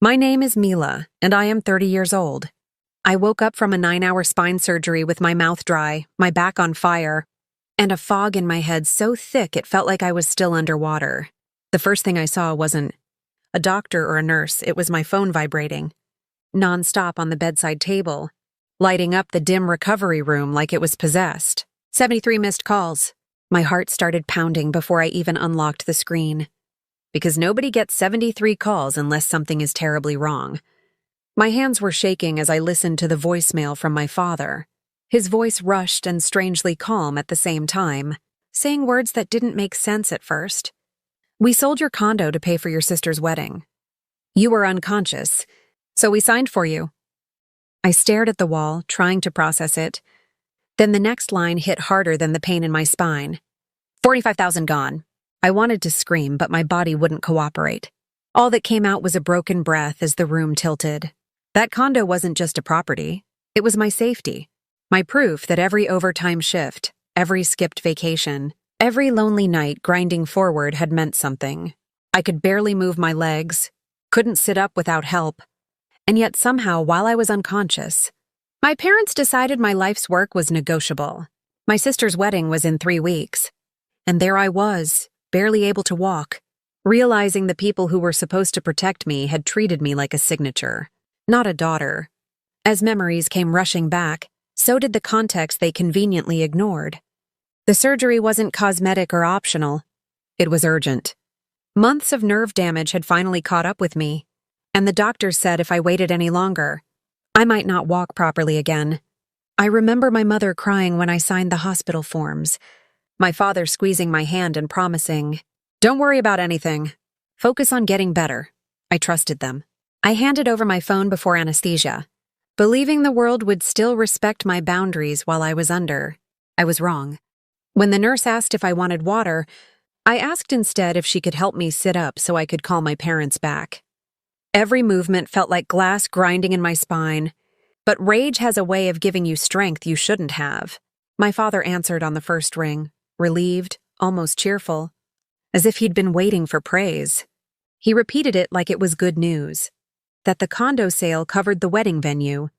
My name is Mila, and I am 30 years old. I woke up from a 9-hour spine surgery with my mouth dry, my back on fire, and a fog in my head so thick it felt like I was still underwater. The first thing I saw wasn't a doctor or a nurse, it was my phone vibrating, nonstop on the bedside table, lighting up the dim recovery room like it was possessed. 73 missed calls. My heart started pounding before I even unlocked the screen. Because nobody gets 73 calls unless something is terribly wrong. My hands were shaking as I listened to the voicemail from my father. His voice rushed and strangely calm at the same time, saying words that didn't make sense at first. We sold your condo to pay for your sister's wedding. You were unconscious, so we signed for you. I stared at the wall, trying to process it. Then the next line hit harder than the pain in my spine. 45,000 gone. I wanted to scream, but my body wouldn't cooperate. All that came out was a broken breath as the room tilted. That condo wasn't just a property. It was my safety. My proof that every overtime shift, every skipped vacation, every lonely night grinding forward had meant something. I could barely move my legs, couldn't sit up without help. And yet somehow, while I was unconscious, my parents decided my life's work was negotiable. My sister's wedding was in 3 weeks. And there I was, barely able to walk, realizing the people who were supposed to protect me had treated me like a signature, not a daughter. As memories came rushing back, so did the context they conveniently ignored. The surgery wasn't cosmetic or optional. It was urgent. Months of nerve damage had finally caught up with me, and the doctor said if I waited any longer, I might not walk properly again. I remember my mother crying when I signed the hospital forms, my father squeezing my hand and promising, "Don't worry about anything. Focus on getting better." I trusted them. I handed over my phone before anesthesia, believing the world would still respect my boundaries while I was under. I was wrong. When the nurse asked if I wanted water, I asked instead if she could help me sit up so I could call my parents back. Every movement felt like glass grinding in my spine, but rage has a way of giving you strength you shouldn't have. My father answered on the first ring, relieved, almost cheerful, as if he'd been waiting for praise. He repeated it like it was good news, that the condo sale covered the wedding venue,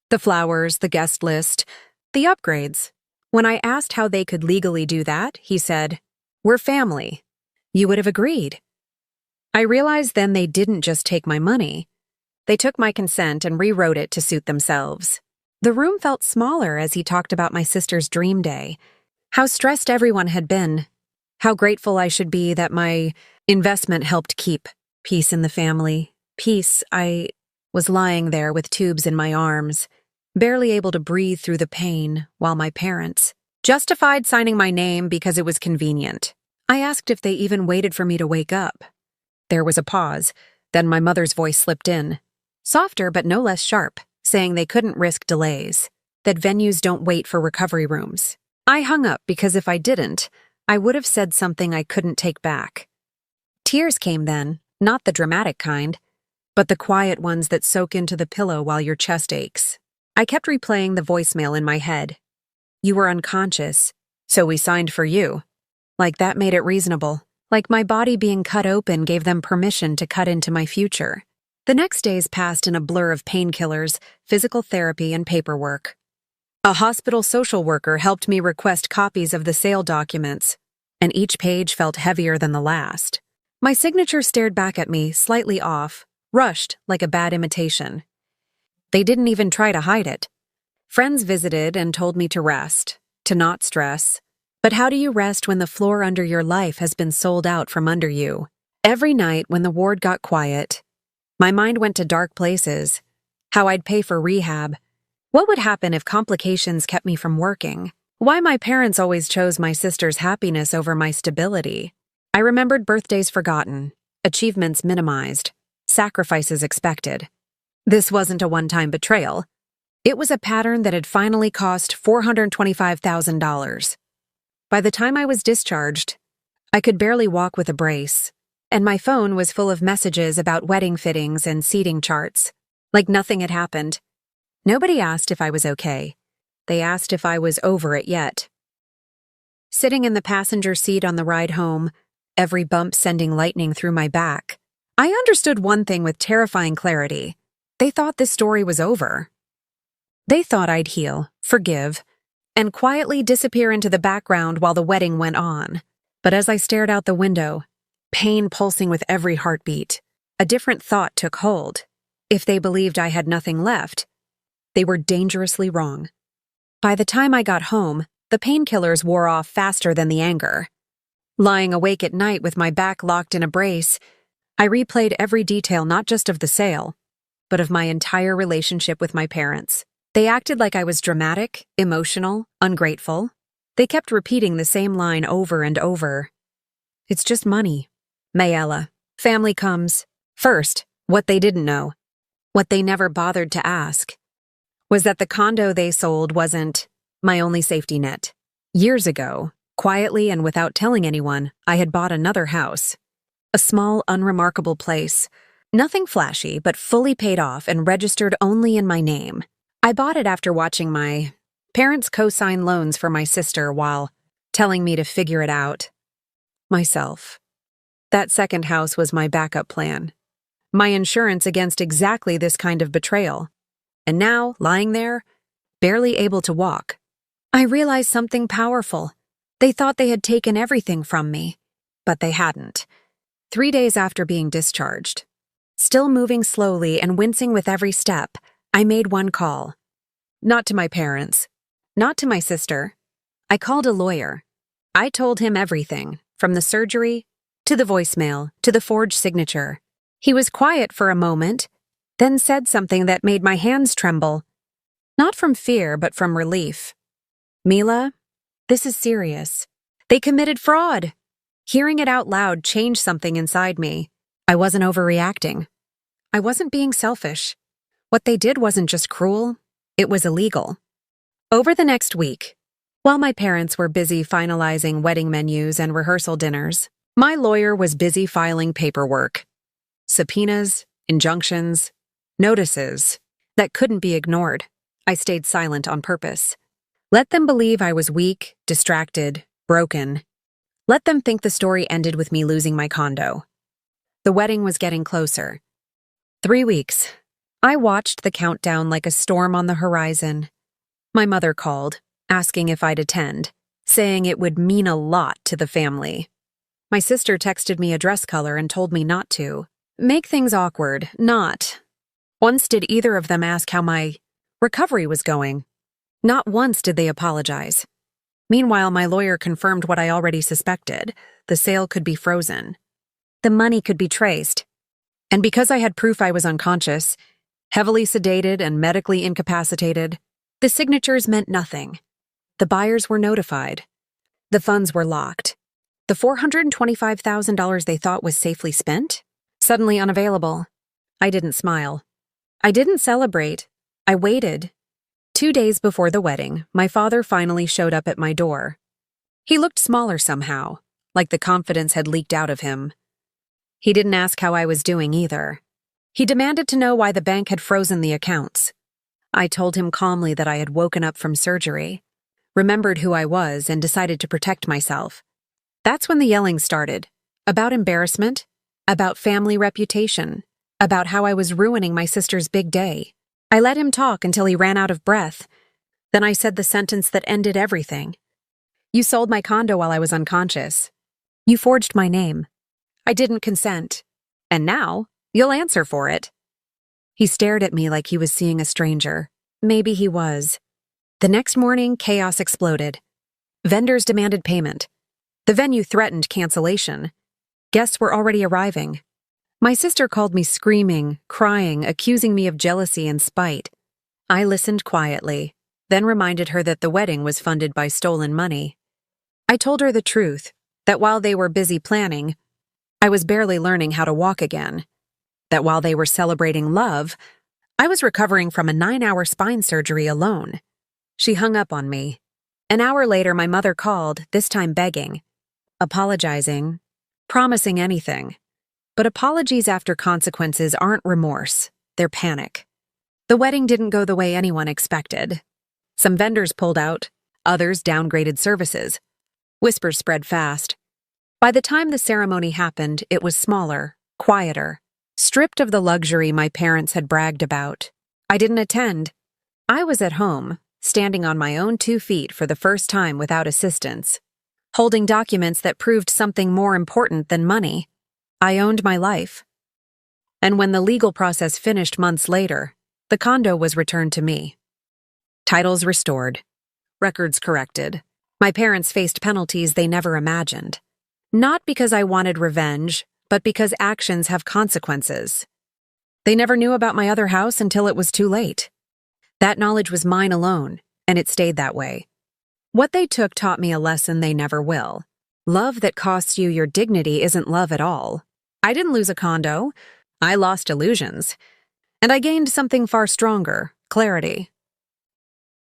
the flowers, the guest list, the upgrades. When I asked how they could legally do that, he said, "We're family. You would have agreed." I realized then they didn't just take my money. They took my consent and rewrote it to suit themselves. The room felt smaller as he talked about my sister's dream day, how stressed everyone had been, how grateful I should be that my investment helped keep peace in the family. Peace. I was lying there with tubes in my arms, barely able to breathe through the pain, while my parents justified signing my name because it was convenient. I asked if they even waited for me to wake up. There was a pause, then my mother's voice slipped in, softer but no less sharp, saying they couldn't risk delays, that venues don't wait for recovery rooms. I hung up because if I didn't, I would have said something I couldn't take back. Tears came then, not the dramatic kind, but the quiet ones that soak into the pillow while your chest aches. I kept replaying the voicemail in my head. You were unconscious, so we signed for you. Like that made it reasonable. Like my body being cut open gave them permission to cut into my future. The next days passed in a blur of painkillers, physical therapy, and paperwork. A hospital social worker helped me request copies of the sale documents, and each page felt heavier than the last. My signature stared back at me, slightly off, rushed like a bad imitation. They didn't even try to hide it. Friends visited and told me to rest, to not stress. But how do you rest when the floor under your life has been sold out from under you? Every night when the ward got quiet, my mind went to dark places. How I'd pay for rehab. What would happen if complications kept me from working? Why my parents always chose my sister's happiness over my stability. I remembered birthdays forgotten, achievements minimized, sacrifices expected. This wasn't a one-time betrayal. It was a pattern that had finally cost $425,000. By the time I was discharged, I could barely walk with a brace, and my phone was full of messages about wedding fittings and seating charts, like nothing had happened. Nobody asked if I was okay. They asked if I was over it yet. Sitting in the passenger seat on the ride home, every bump sending lightning through my back, I understood one thing with terrifying clarity. They thought this story was over. They thought I'd heal, forgive, and quietly disappear into the background while the wedding went on. But as I stared out the window, pain pulsing with every heartbeat, a different thought took hold. If they believed I had nothing left, they were dangerously wrong. By the time I got home, the painkillers wore off faster than the anger. Lying awake at night with my back locked in a brace, I replayed every detail not just of the sale, but of my entire relationship with my parents. They acted like I was dramatic, emotional, ungrateful. They kept repeating the same line over and over. It's just money. Mayella. Family comes first. What they didn't know, what they never bothered to ask, was that the condo they sold wasn't my only safety net. Years ago, quietly and without telling anyone, I had bought another house. A small, unremarkable place. Nothing flashy, but fully paid off and registered only in my name. I bought it after watching my parents co-sign loans for my sister while telling me to figure it out myself. That second house was my backup plan. My insurance against exactly this kind of betrayal. And now, lying there, barely able to walk, I realized something powerful. They thought they had taken everything from me, but they hadn't. 3 days after being discharged, still moving slowly and wincing with every step, I made one call. Not to my parents, not to my sister. I called a lawyer. I told him everything, from the surgery, to the voicemail, to the forged signature. He was quiet for a moment, then said something that made my hands tremble. Not from fear, but from relief. Mila, this is serious. They committed fraud. Hearing it out loud changed something inside me. I wasn't overreacting. I wasn't being selfish. What they did wasn't just cruel, it was illegal. Over the next week, while my parents were busy finalizing wedding menus and rehearsal dinners, my lawyer was busy filing paperwork. Subpoenas, injunctions, notices that couldn't be ignored. I stayed silent on purpose. Let them believe I was weak, distracted, broken. Let them think the story ended with me losing my condo. The wedding was getting closer. 3 weeks. I watched the countdown like a storm on the horizon. My mother called, asking if I'd attend, saying it would mean a lot to the family. My sister texted me a dress color and told me not to. Make things awkward, not. Once did either of them ask how my recovery was going. Not once did they apologize. Meanwhile, my lawyer confirmed what I already suspected. The sale could be frozen. The money could be traced. And because I had proof I was unconscious, heavily sedated and medically incapacitated, the signatures meant nothing. The buyers were notified. The funds were locked. The $425,000 they thought was safely spent? Suddenly unavailable. I didn't smile. I didn't celebrate. I waited. 2 days before the wedding, my father finally showed up at my door. He looked smaller somehow, like the confidence had leaked out of him. He didn't ask how I was doing either. He demanded to know why the bank had frozen the accounts. I told him calmly that I had woken up from surgery, remembered who I was, and decided to protect myself. That's when the yelling started. About embarrassment, about family reputation, about how I was ruining my sister's big day. I let him talk until he ran out of breath. Then I said the sentence that ended everything. You sold my condo while I was unconscious. You forged my name. I didn't consent. And now, you'll answer for it. He stared at me like he was seeing a stranger. Maybe he was. The next morning, chaos exploded. Vendors demanded payment. The venue threatened cancellation. Guests were already arriving. My sister called me screaming, crying, accusing me of jealousy and spite. I listened quietly, then reminded her that the wedding was funded by stolen money. I told her the truth, that while they were busy planning, I was barely learning how to walk again. That while they were celebrating love, I was recovering from a 9-hour spine surgery alone. She hung up on me. An hour later, my mother called, this time begging, apologizing, promising anything. But apologies after consequences aren't remorse, they're panic. The wedding didn't go the way anyone expected. Some vendors pulled out, others downgraded services. Whispers spread fast. By the time the ceremony happened, it was smaller, quieter, Stripped of the luxury my parents had bragged about. I didn't attend. I was at home, standing on my own 2 feet for the first time without assistance, holding documents that proved something more important than money. I owned my life. And when the legal process finished months later, the condo was returned to me. Titles restored. Records corrected. My parents faced penalties they never imagined. Not because I wanted revenge, but because actions have consequences. They never knew about my other house until it was too late. That knowledge was mine alone, and it stayed that way. What they took taught me a lesson they never will. Love that costs you your dignity isn't love at all. I didn't lose a condo. I lost illusions. And I gained something far stronger, clarity.